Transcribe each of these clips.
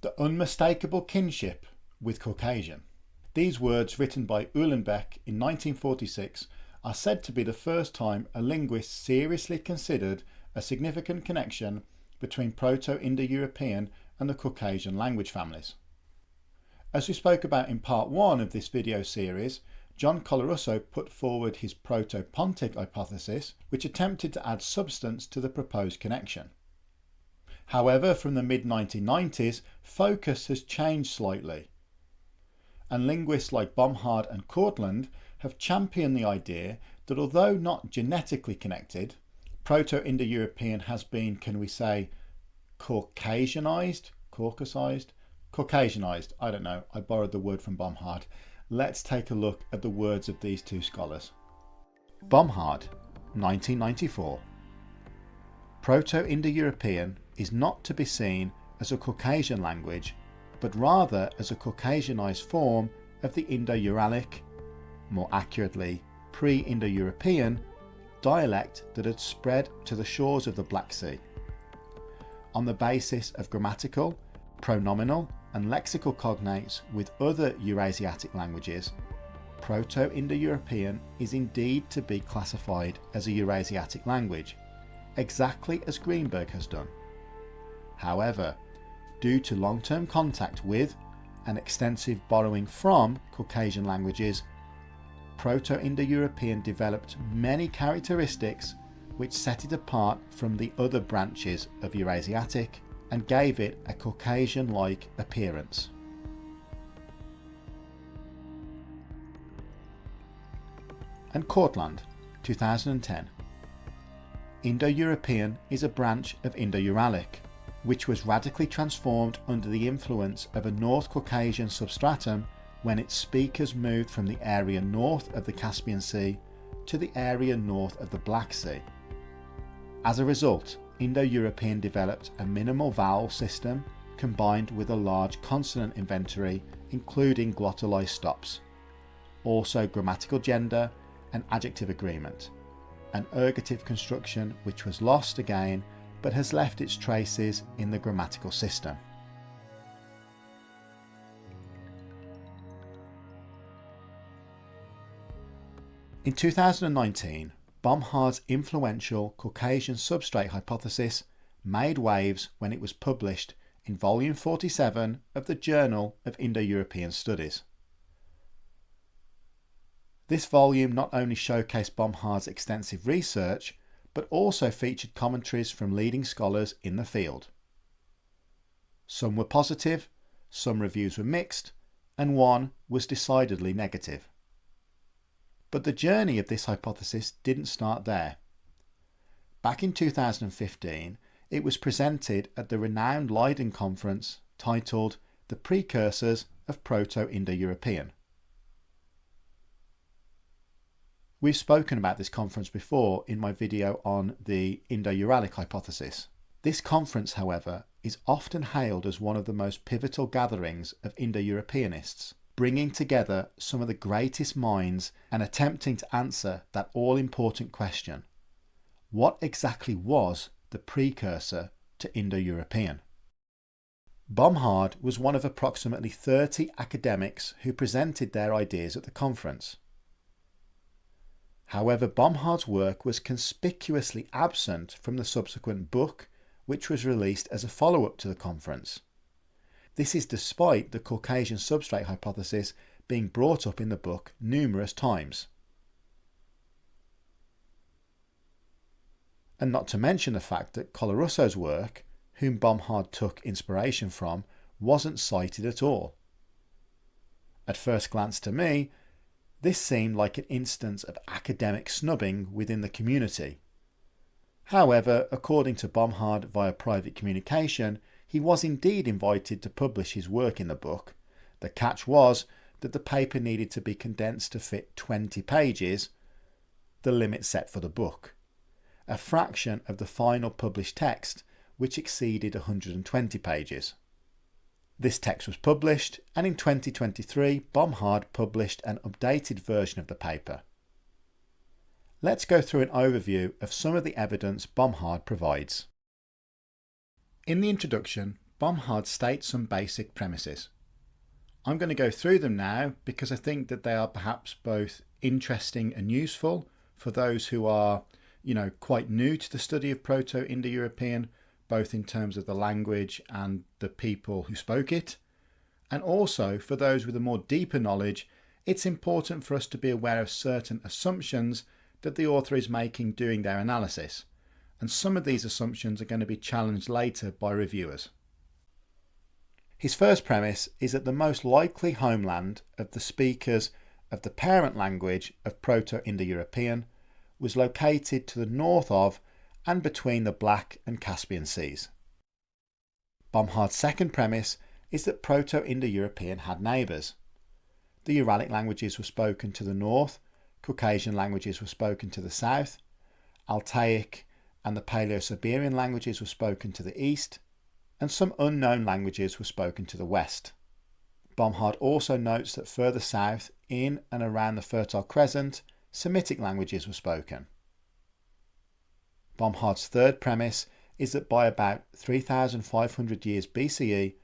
The unmistakable kinship with Caucasian. These words, written by Uhlenbeck in 1946, are said to be the first time a linguist seriously considered a significant connection between Proto-Indo-European and the Caucasian language families. As we spoke about in part 1 of this video series, John Colarusso put forward his proto-pontic hypothesis, which attempted to add substance to the proposed connection. However, from the mid-1990s, focus has changed slightly, and linguists like Bomhard and Kortlandt have championed the idea that although not genetically connected, Proto-Indo-European has been, can we say, Caucasianized? Caucasianized, I don't know, I borrowed the word from Bomhard. Let's take a look at the words of these two scholars. Bomhard, 1994. Proto-Indo-European is not to be seen as a Caucasian language, but rather as a Caucasianized form of the Indo-Uralic, more accurately pre-Indo-European, dialect that had spread to the shores of the Black Sea. On the basis of grammatical, pronominal and lexical cognates with other Eurasiatic languages, Proto-Indo-European is indeed to be classified as a Eurasiatic language, exactly as Greenberg has done. However, due to long-term contact with and extensive borrowing from Caucasian languages, Proto-Indo-European developed many characteristics which set it apart from the other branches of Eurasiatic and gave it a Caucasian-like appearance. And Kortlandt, 2010. Indo-European is a branch of Indo-Uralic, which was radically transformed under the influence of a North Caucasian substratum when its speakers moved from the area north of the Caspian Sea to the area north of the Black Sea. As a result, Indo-European developed a minimal vowel system combined with a large consonant inventory, including glottalized stops, also grammatical gender and adjective agreement, an ergative construction which was lost again but has left its traces in the grammatical system. In 2019, Bomhard's influential Caucasian Substrate Hypothesis made waves when it was published in volume 47 of the Journal of Indo-European Studies. This volume not only showcased Bomhard's extensive research, but also featured commentaries from leading scholars in the field. Some were positive, some reviews were mixed, and one was decidedly negative. But the journey of this hypothesis didn't start there. Back in 2015, it was presented at the renowned Leiden conference titled The Precursors of Proto-Indo-European. We've spoken about this conference before in my video on the Indo-Uralic hypothesis. This conference, however, is often hailed as one of the most pivotal gatherings of Indo-Europeanists, bringing together some of the greatest minds and attempting to answer that all-important question: what exactly was the precursor to Indo-European? Bomhard was one of approximately 30 academics who presented their ideas at the conference. However, Bomhard's work was conspicuously absent from the subsequent book, which was released as a follow-up to the conference. This is despite the Caucasian Substrate Hypothesis being brought up in the book numerous times. And not to mention the fact that Colarusso's work, whom Bomhard took inspiration from, wasn't cited at all. At first glance to me, This seemed like an instance of academic snubbing within the community. However, according to Bomhard via private communication, he was indeed invited to publish his work in the book. The catch was that the paper needed to be condensed to fit 20 pages, the limit set for the book, a fraction of the final published text, which exceeded 120 pages. This text was published, and in 2023 Bomhard published an updated version of the paper. Let's go through an overview of some of the evidence Bomhard provides. In the introduction, Bomhard states some basic premises. I'm going to go through them now because I think that they are perhaps both interesting and useful for those who are, quite new to the study of Proto-Indo-European, both in terms of the language and the people who spoke it. And also for those with a more deeper knowledge, it's important for us to be aware of certain assumptions that the author is making during their analysis. And some of these assumptions are going to be challenged later by reviewers. His first premise is that the most likely homeland of the speakers of the parent language of Proto-Indo-European was located to the north of and between the Black and Caspian Seas. Bomhard's second premise is that Proto-Indo-European had neighbours. The Uralic languages were spoken to the north, Caucasian languages were spoken to the south, Altaic and the Paleo-Siberian languages were spoken to the east, and some unknown languages were spoken to the west. Bomhard also notes that further south, in and around the Fertile Crescent, Semitic languages were spoken. Bomhard's third premise is that by about 3,500 years BCE,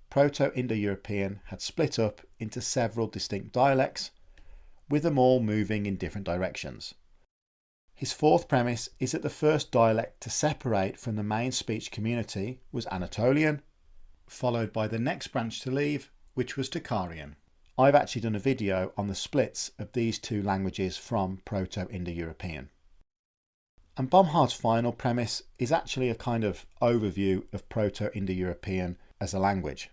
Proto-Indo-European had split up into several distinct dialects, with them all moving in different directions. His fourth premise is that the first dialect to separate from the main speech community was Anatolian, followed by the next branch to leave, which was Tocharian. I've actually done a video on the splits of these two languages from Proto-Indo-European. And Bomhard's final premise is actually a kind of overview of Proto-Indo-European as a language.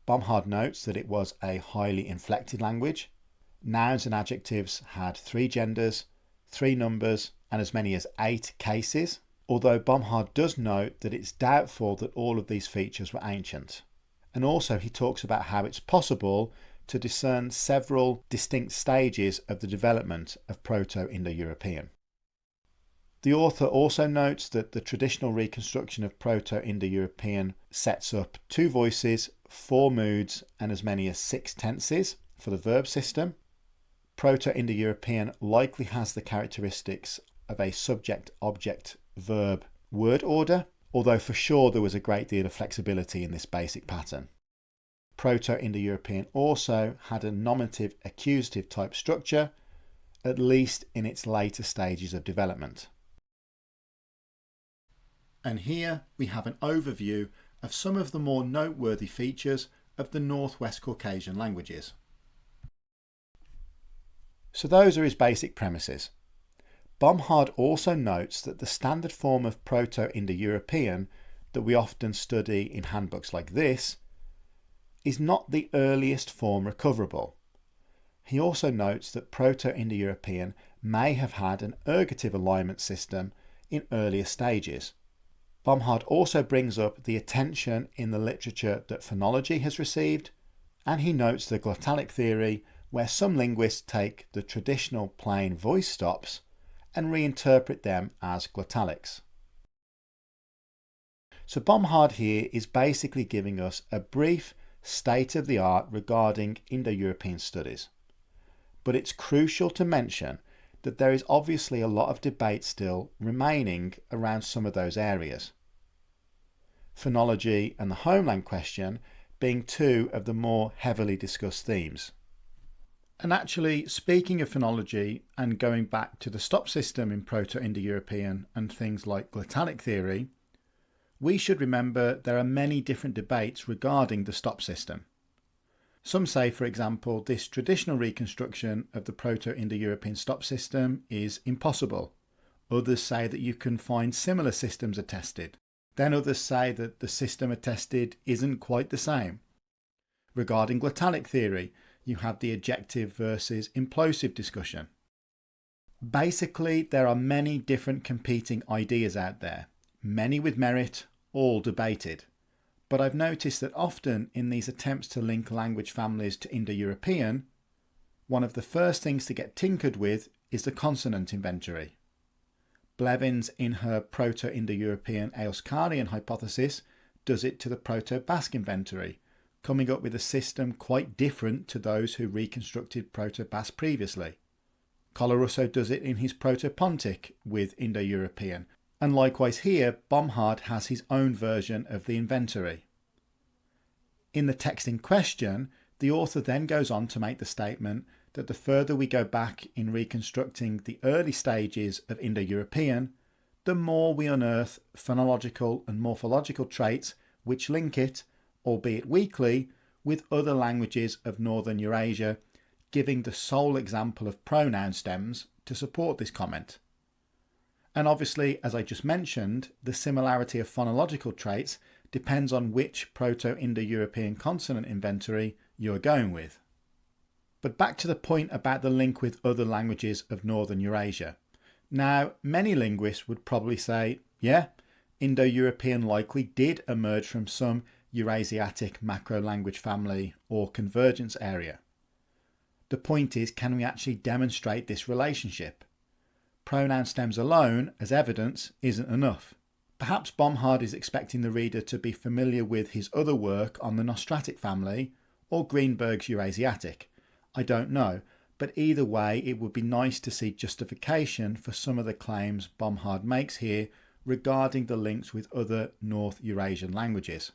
Bomhard notes that it was a highly inflected language. Nouns and adjectives had 3 genders, 3 numbers, and as many as 8 cases, although Bomhard does note that it's doubtful that all of these features were ancient. And also he talks about how it's possible to discern several distinct stages of the development of Proto-Indo-European. The author also notes that the traditional reconstruction of Proto-Indo-European sets up 2 voices, 4 moods, and as many as 6 tenses for the verb system. Proto-Indo-European likely has the characteristics of a subject-object-verb-word order, although for sure there was a great deal of flexibility in this basic pattern. Proto-Indo-European also had a nominative-accusative type structure, at least in its later stages of development. And here we have an overview of some of the more noteworthy features of the Northwest Caucasian languages. So those are his basic premises. Bomhard also notes that the standard form of Proto-Indo-European that we often study in handbooks like this is not the earliest form recoverable. He also notes that Proto-Indo-European may have had an ergative alignment system in earlier stages. Bomhard also brings up the attention in the literature that phonology has received, and he notes the glottalic theory where some linguists take the traditional plain voice stops and reinterpret them as glottalics. So Bomhard here is basically giving us a brief state of the art regarding Indo-European studies. But it's crucial to mention that there is obviously a lot of debate still remaining around some of those areas. Phonology and the homeland question being 2 of the more heavily discussed themes. And actually, speaking of phonology and going back to the stop system in Proto-Indo-European and things like glottalic theory, we should remember there are many different debates regarding the stop system. Some say, for example, this traditional reconstruction of the Proto-Indo-European stop system is impossible. Others say that you can find similar systems attested. Then others say that the system attested isn't quite the same. Regarding glottalic theory, you have the ejective versus implosive discussion. Basically, there are many different competing ideas out there, many with merit, all debated. But I've noticed that often in these attempts to link language families to Indo-European, one of the first things to get tinkered with is the consonant inventory. Blevins, in her Proto-Indo-European Euskalian hypothesis, does it to the Proto-Basque inventory, coming up with a system quite different to those who reconstructed Proto-Basque previously. Colarusso does it in his Proto-Pontic with Indo-European, and likewise here, Bomhard has his own version of the inventory. In the text in question, the author then goes on to make the statement that the further we go back in reconstructing the early stages of Indo-European, the more we unearth phonological and morphological traits which link it, albeit weakly, with other languages of northern Eurasia, giving the sole example of pronoun stems to support this comment. And obviously, as I just mentioned, the similarity of phonological traits depends on which Proto-Indo-European consonant inventory you're going with. But back to the point about the link with other languages of northern Eurasia. Now, many linguists would probably say, yeah, Indo-European likely did emerge from some Eurasiatic macro-language family or convergence area. The point is, can we actually demonstrate this relationship? Pronoun stems alone, as evidence, isn't enough. Perhaps Bomhard is expecting the reader to be familiar with his other work on the Nostratic family, or Greenberg's Eurasiatic. I don't know, but either way it would be nice to see justification for some of the claims Bomhard makes here regarding the links with other North Eurasian languages.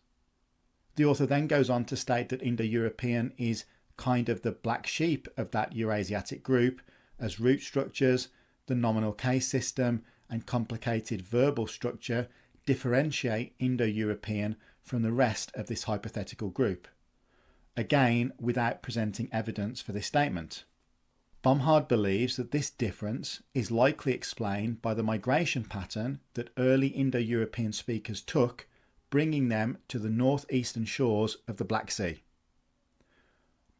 The author then goes on to state that Indo-European is kind of the black sheep of that Eurasiatic group, as root structures, the nominal case system and complicated verbal structure differentiate Indo-European from the rest of this hypothetical group. Again, without presenting evidence for this statement. Bomhard believes that this difference is likely explained by the migration pattern that early Indo-European speakers took, bringing them to the northeastern shores of the Black Sea.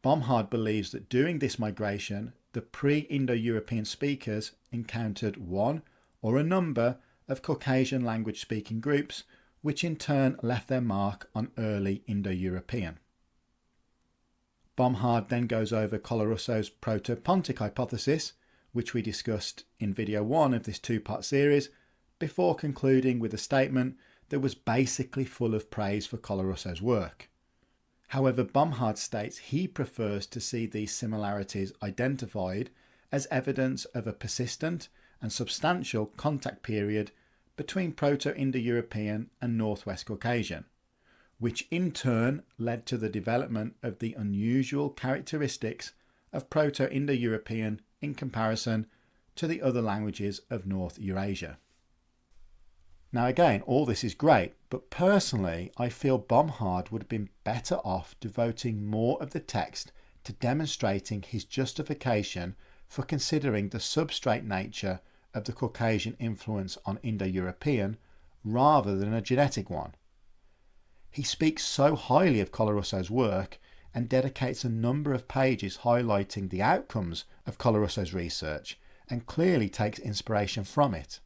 Bomhard believes that during this migration, the pre-Indo-European speakers encountered one or a number of Caucasian language-speaking groups, which in turn left their mark on early Indo-European. Bomhard then goes over Colarusso's Proto-Pontic hypothesis, which we discussed in video 1 of this two-part series, before concluding with a statement that was basically full of praise for Colarusso's work. However, Bomhard states he prefers to see these similarities identified as evidence of a persistent and substantial contact period between Proto-Indo-European and Northwest Caucasian, which in turn led to the development of the unusual characteristics of Proto-Indo-European in comparison to the other languages of North Eurasia. Now again, all this is great, but personally I feel Bomhard would have been better off devoting more of the text to demonstrating his justification for considering the substrate nature of the Caucasian influence on Indo-European rather than a genetic one. He speaks so highly of Colarusso's work and dedicates a number of pages highlighting the outcomes of Colarusso's research and clearly takes inspiration from it.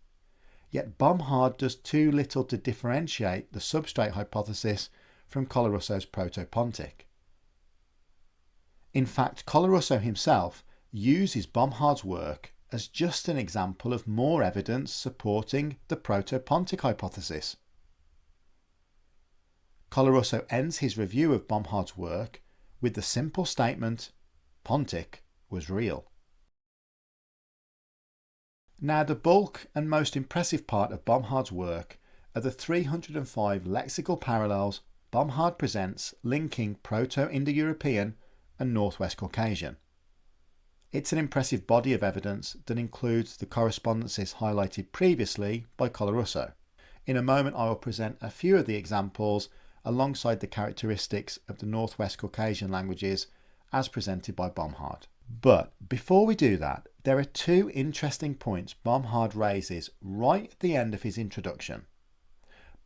Yet Bomhard does too little to differentiate the substrate hypothesis from Colarusso's Proto-Pontic. In fact, Colarusso himself uses Bomhard's work as just an example of more evidence supporting the Proto-Pontic hypothesis. Colarusso ends his review of Bomhard's work with the simple statement, Pontic was real. Now the bulk and most impressive part of Bomhard's work are the 305 lexical parallels Bomhard presents linking Proto-Indo-European and Northwest Caucasian. It's an impressive body of evidence that includes the correspondences highlighted previously by Colarusso. In a moment I will present a few of the examples alongside the characteristics of the Northwest Caucasian languages as presented by Bomhard. But before we do that, there are two interesting points Bomhard raises right at the end of his introduction.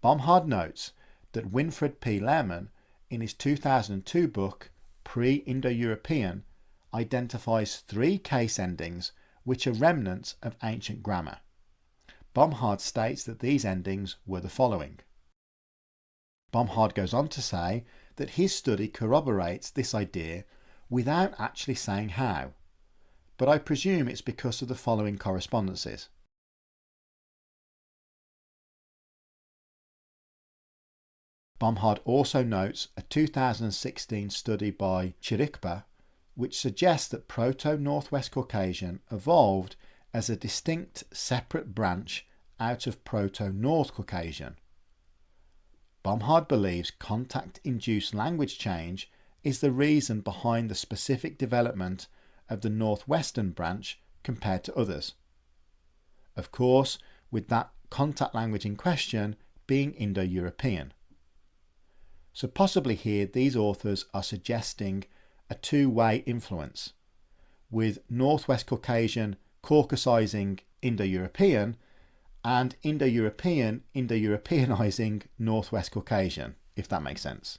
Bomhard notes that Winfried P. Lehrman, in his 2002 book Pre-Indo-European, identifies 3 case endings which are remnants of ancient grammar. Bomhard states that these endings were the following. Bomhard goes on to say that his study corroborates this idea without actually saying how, but I presume it's because of the following correspondences. Bomhard also notes a 2016 study by Chirikpa which suggests that Proto-Northwest Caucasian evolved as a distinct separate branch out of Proto-North Caucasian. Bomhard believes contact-induced language change is the reason behind the specific development of the Northwestern branch compared to others. Of course, with that contact language in question being Indo-European. So possibly here these authors are suggesting a two-way influence, with Northwest Caucasian Caucasizing Indo-European and Indo-European Indo-Europeanizing Northwest Caucasian, if that makes sense.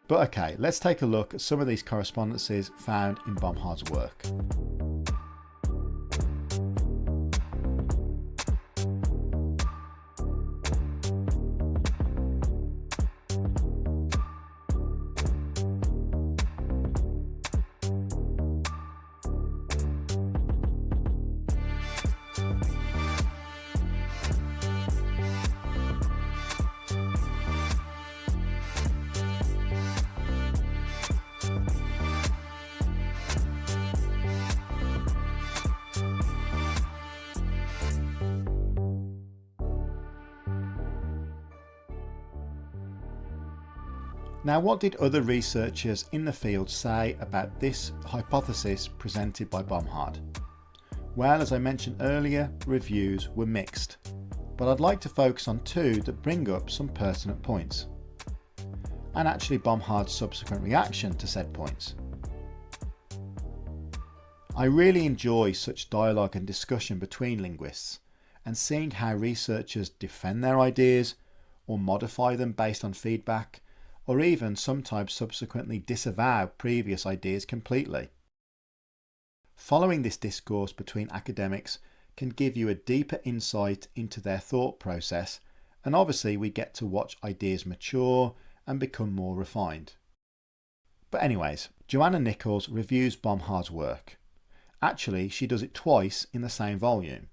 But okay, let's take a look at some of these correspondences found in Bomhard's work. Now, what did other researchers in the field say about this hypothesis presented by Bomhard? Well, as I mentioned earlier, reviews were mixed, but I'd like to focus on 2 that bring up some pertinent points, and actually Bomhard's subsequent reaction to said points. I really enjoy such dialogue and discussion between linguists, and seeing how researchers defend their ideas or modify them based on feedback, or even sometimes subsequently disavow previous ideas completely. Following this discourse between academics can give you a deeper insight into their thought process, and obviously we get to watch ideas mature and become more refined. But anyways, Joanna Nichols reviews Bomhard's work. Actually, she does it twice in the same volume.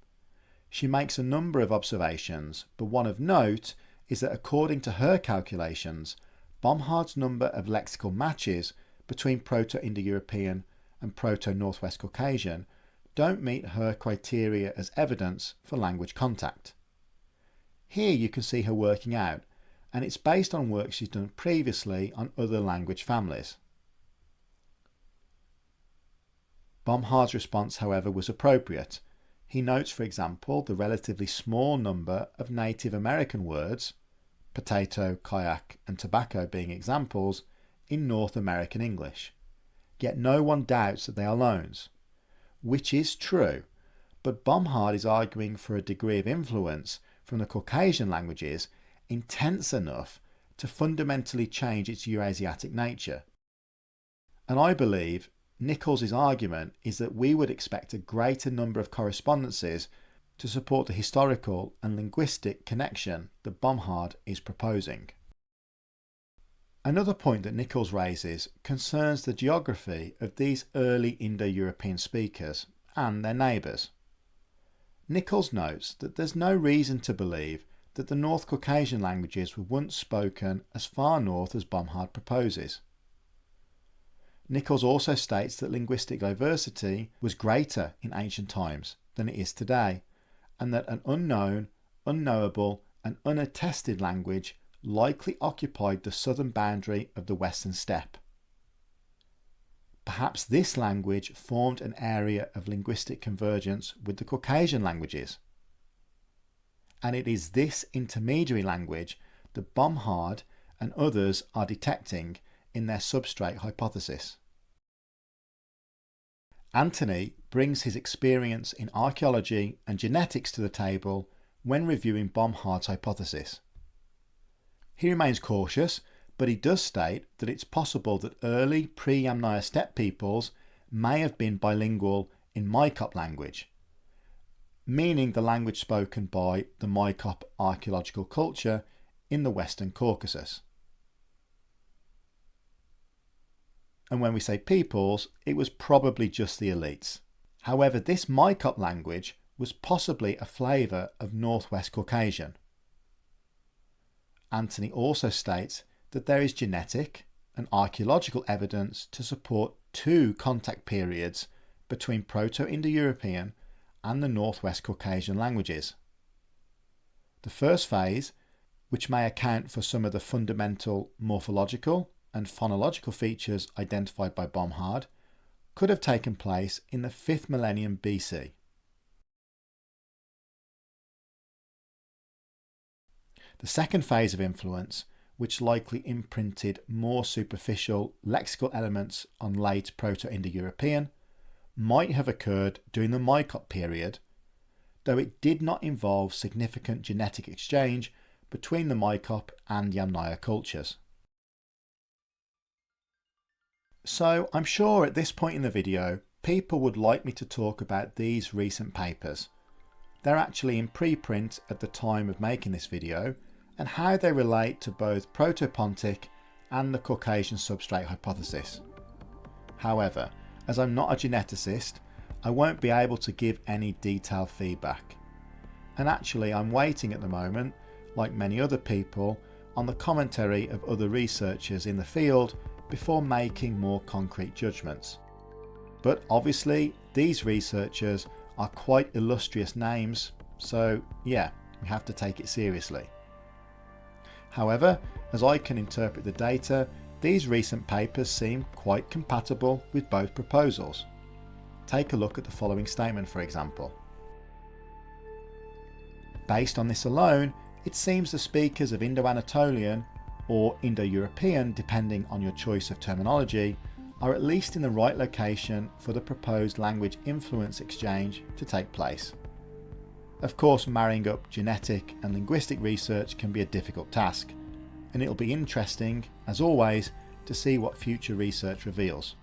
She makes a number of observations, but one of note is that according to her calculations, Bomhard's number of lexical matches between Proto-Indo-European and Proto-Northwest Caucasian don't meet her criteria as evidence for language contact. Here you can see her working out, and it's based on work she's done previously on other language families. Bomhard's response, however, was appropriate. He notes, for example, the relatively small number of Native American words, potato, kayak and tobacco being examples, in North American English. Yet no one doubts that they are loans, which is true, but Bomhard is arguing for a degree of influence from the Caucasian languages intense enough to fundamentally change its Eurasiatic nature. And I believe Nichols' argument is that we would expect a greater number of correspondences to support the historical and linguistic connection that Bomhard is proposing. Another point that Nichols raises concerns the geography of these early Indo-European speakers and their neighbours. Nichols notes that there's no reason to believe that the North Caucasian languages were once spoken as far north as Bomhard proposes. Nichols also states that linguistic diversity was greater in ancient times than it is today, and that an unknown, unknowable and unattested language likely occupied the southern boundary of the Western Steppe. Perhaps this language formed an area of linguistic convergence with the Caucasian languages. And it is this intermediary language that Bomhard and others are detecting in their substrate hypothesis. Anthony brings his experience in archaeology and genetics to the table when reviewing Bomhard's hypothesis. He remains cautious, but he does state that it's possible that early pre-Yamnaya steppe peoples may have been bilingual in Mycop language, meaning the language spoken by the Mycop archaeological culture in the Western Caucasus. And when we say peoples, it was probably just the elites. However, this Mycop language was possibly a flavour of Northwest Caucasian. Anthony also states that there is genetic and archaeological evidence to support two contact periods between Proto-Indo-European and the Northwest Caucasian languages. The first phase, which may account for some of the fundamental morphological and phonological features identified by Bomhard, could have taken place in the 5th millennium BC. The second phase of influence, which likely imprinted more superficial lexical elements on late Proto-Indo-European, might have occurred during the Mycop period, though it did not involve significant genetic exchange between the Mycop and Yamnaya cultures. So I'm sure at this point in the video, people would like me to talk about these recent papers. They're actually in preprint at the time of making this video, and how they relate to both proto-pontic and the Caucasian Substrate Hypothesis. However, as I'm not a geneticist, I won't be able to give any detailed feedback. And actually I'm waiting at the moment, like many other people, on the commentary of other researchers in the field before making more concrete judgments. But obviously these researchers are quite illustrious names, so yeah, we have to take it seriously. However, as I can interpret the data, these recent papers seem quite compatible with both proposals. Take a look at the following statement, for example. Based on this alone, it seems the speakers of Indo-Anatolian or Indo-European, depending on your choice of terminology, are at least in the right location for the proposed language influence exchange to take place. Of course, marrying up genetic and linguistic research can be a difficult task, and it'll be interesting, as always, to see what future research reveals.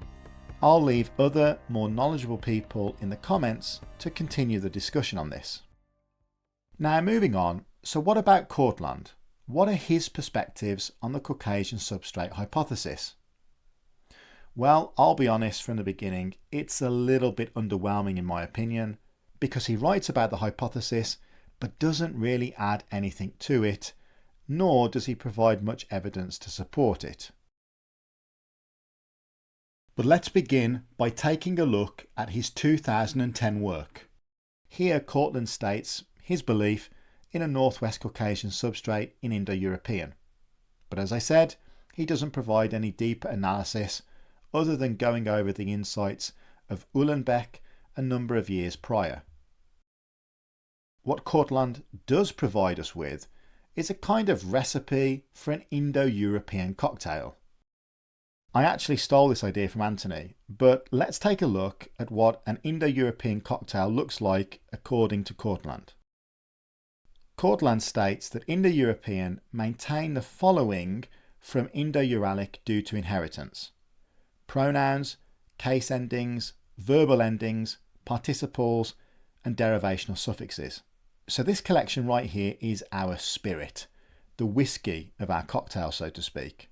I'll leave other, more knowledgeable people in the comments to continue the discussion on this. Now moving on, so what about Kortlandt? What are his perspectives on the Caucasian Substrate Hypothesis? Well, I'll be honest from the beginning, it's a little bit underwhelming in my opinion, because he writes about the hypothesis but doesn't really add anything to it, nor does he provide much evidence to support it. But let's begin by taking a look at his 2010 work. Here Kortlandt states his belief in a Northwest Caucasian substrate in Indo-European. But as I said, he doesn't provide any deeper analysis other than going over the insights of Uhlenbeck a number of years prior. What Kortlandt does provide us with is a kind of recipe for an Indo-European cocktail. I actually stole this idea from Anthony, but let's take a look at what an Indo-European cocktail looks like according to Kortlandt. Kortlandt states that Indo-European maintain the following from Indo-Uralic due to inheritance: pronouns, case endings, verbal endings, participles, and derivational suffixes. So this collection right here is our spirit, the whiskey of our cocktail, so to speak.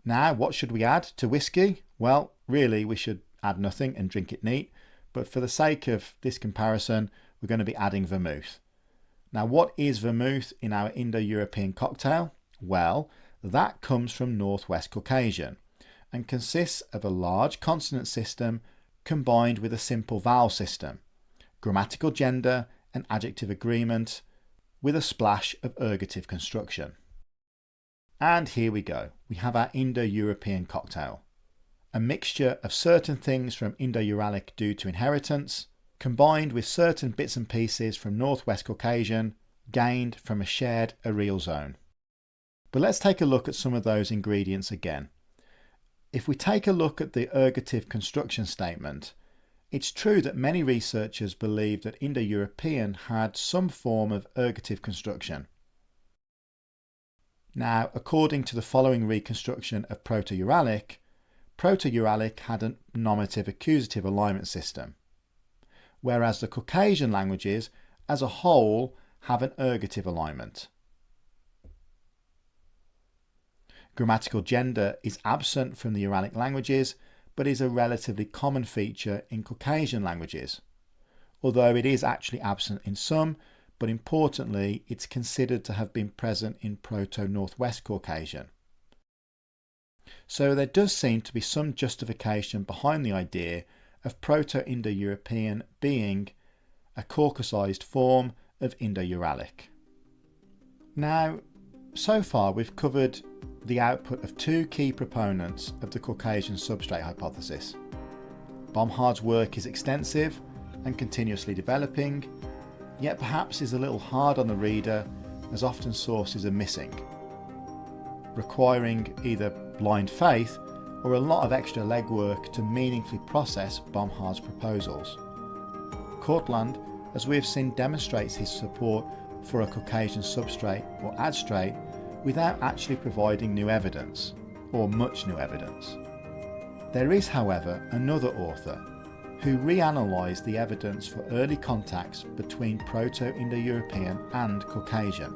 Now, what should we add to whiskey? Well, really, we should add nothing and drink it neat, but for the sake of this comparison, we're going to be adding vermouth. Now, what is vermouth in our Indo-European cocktail? Well, that comes from Northwest Caucasian and consists of a large consonant system combined with a simple vowel system, grammatical gender and adjective agreement, with a splash of ergative construction. And here we go. We have our Indo-European cocktail, a mixture of certain things from Indo-Uralic due to inheritance, combined with certain bits and pieces from Northwest Caucasian, gained from a shared areal zone. But let's take a look at some of those ingredients again. If we take a look at the ergative construction statement, it's true that many researchers believe that Indo-European had some form of ergative construction. Now, according to the following reconstruction of Proto-Uralic, Proto-Uralic had a nominative-accusative alignment system, whereas the Caucasian languages as a whole have an ergative alignment. Grammatical gender is absent from the Uralic languages, but is a relatively common feature in Caucasian languages, although it is actually absent in some, but importantly, it's considered to have been present in Proto-Northwest Caucasian. So there does seem to be some justification behind the idea of Proto-Indo-European being a Caucasized form of Indo-Uralic. Now, so far we've covered the output of two key proponents of the Caucasian Substrate Hypothesis. Bomhard's work is extensive and continuously developing, yet perhaps is a little hard on the reader as often sources are missing, requiring either blind faith or a lot of extra legwork to meaningfully process Bomhard's proposals. Kortlandt, as we have seen, demonstrates his support for a Caucasian substrate or adstrate without actually providing new evidence, or much new evidence. There is, however, another author who reanalysed the evidence for early contacts between Proto-Indo-European and Caucasian,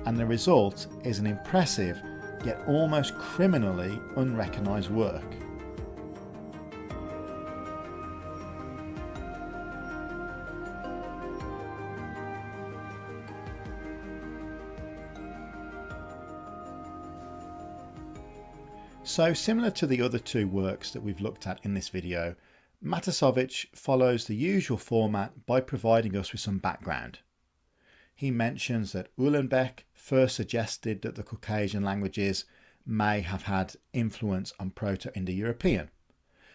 and the result is an impressive yet almost criminally unrecognised work. So, similar to the other two works that we've looked at in this video, Matasović follows the usual format by providing us with some background. He mentions that Uhlenbeck first suggested that the Caucasian languages may have had influence on Proto-Indo-European.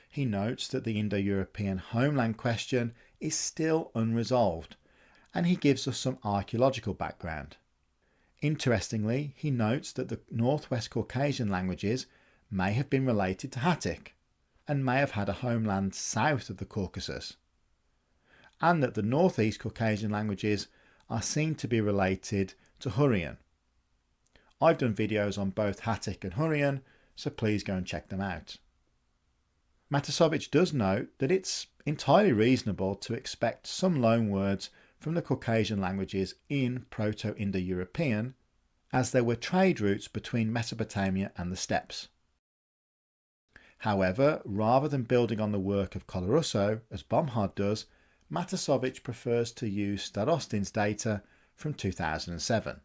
He notes that the Indo-European homeland question is still unresolved, and he gives us some archaeological background. Interestingly, he notes that the Northwest Caucasian languages may have been related to Hattic, and may have had a homeland south of the Caucasus, and that the Northeast Caucasian languages are seen to be related to Hurrian. I've done videos on both Hattic and Hurrian, so please go and check them out. Matasović does note that it's entirely reasonable to expect some loanwords from the Caucasian languages in Proto-Indo-European, as there were trade routes between Mesopotamia and the steppes. However, rather than building on the work of Colarusso, as Bomhard does, Matasović prefers to use Starostin's data from 2007.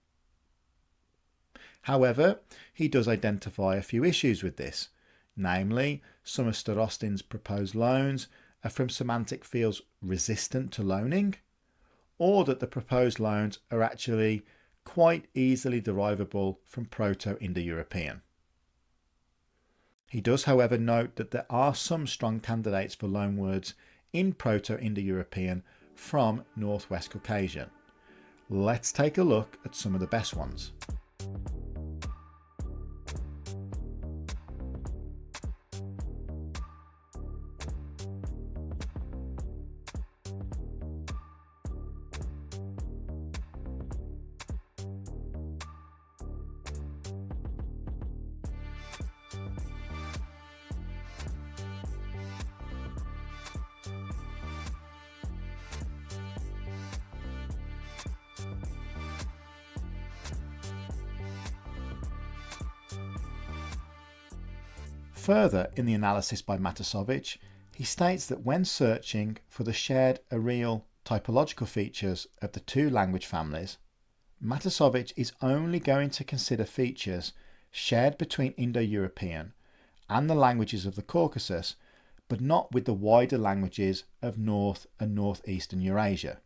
However, he does identify a few issues with this, namely, some of Starostin's proposed loans are from semantic fields resistant to loaning, or that the proposed loans are actually quite easily derivable from Proto-Indo-European. He does, however, note that there are some strong candidates for loanwords in Proto-Indo-European from Northwest Caucasian. Let's take a look at some of the best ones. Further, in the analysis by Matasović, he states that when searching for the shared areal typological features of the two language families, Matasović is only going to consider features shared between Indo-European and the languages of the Caucasus, but not with the wider languages of North and Northeastern Eurasia.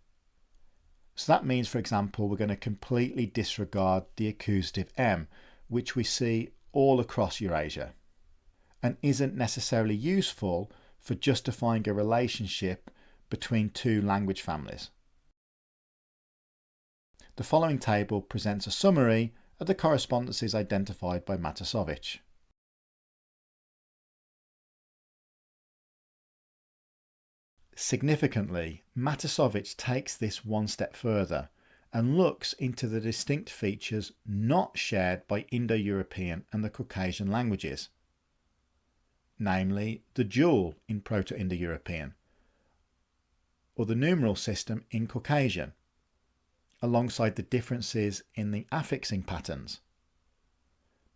So that means, for example, we're going to completely disregard the accusative M, which we see all across Eurasia, and isn't necessarily useful for justifying a relationship between two language families. The following table presents a summary of the correspondences identified by Matasović. Significantly, Matasović takes this one step further and looks into the distinct features not shared by Indo-European and the Caucasian languages, namely the dual in Proto-Indo-European or the numeral system in Caucasian, alongside the differences in the affixing patterns.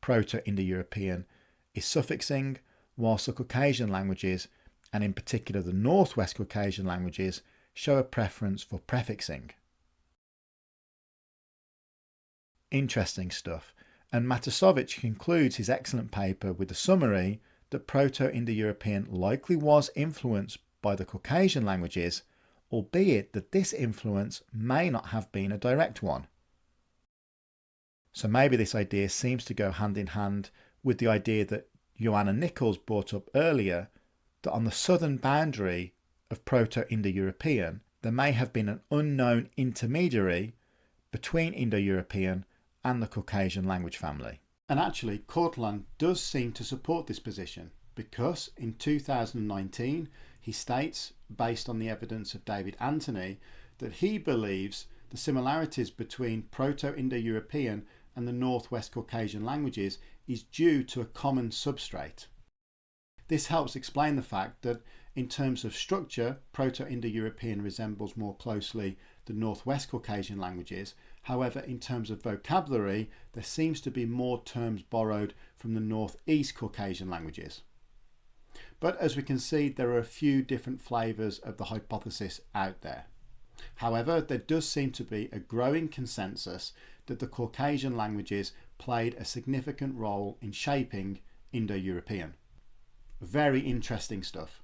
Proto-Indo-European is suffixing, whilst the Caucasian languages, and in particular the Northwest Caucasian languages, show a preference for prefixing. Interesting stuff, and Matasović concludes his excellent paper with the summary that Proto-Indo-European likely was influenced by the Caucasian languages, albeit that this influence may not have been a direct one. So maybe this idea seems to go hand in hand with the idea that Joanna Nichols brought up earlier, that on the southern boundary of Proto-Indo-European there may have been an unknown intermediary between Indo-European and the Caucasian language family. And actually, Kortlandt does seem to support this position, because in 2019 he states, based on the evidence of David Anthony, that he believes the similarities between Proto-Indo-European and the Northwest Caucasian languages is due to a common substrate. This helps explain the fact that in terms of structure, Proto-Indo-European resembles more closely the Northwest Caucasian languages. However, in terms of vocabulary, there seems to be more terms borrowed from the Northeast Caucasian languages. But as we can see, there are a few different flavours of the hypothesis out there. However, there does seem to be a growing consensus that the Caucasian languages played a significant role in shaping Indo-European. Very interesting stuff.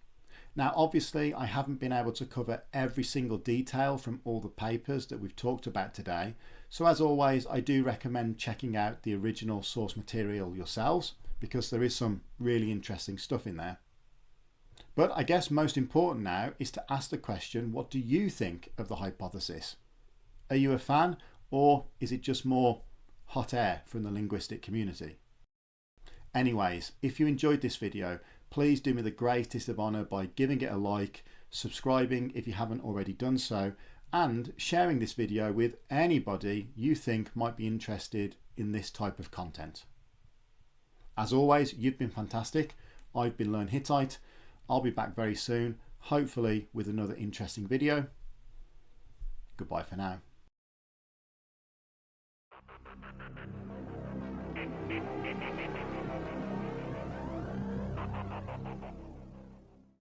Now, obviously, I haven't been able to cover every single detail from all the papers that we've talked about today. So as always, I do recommend checking out the original source material yourselves, because there is some really interesting stuff in there. But I guess most important now is to ask the question, what do you think of the hypothesis? Are you a fan, or is it just more hot air from the linguistic community? Anyways, if you enjoyed this video, please do me the greatest of honour by giving it a like, subscribing if you haven't already done so, and sharing this video with anybody you think might be interested in this type of content. As always, you've been fantastic. I've been Learn Hittite. I'll be back very soon, hopefully with another interesting video. Goodbye for now.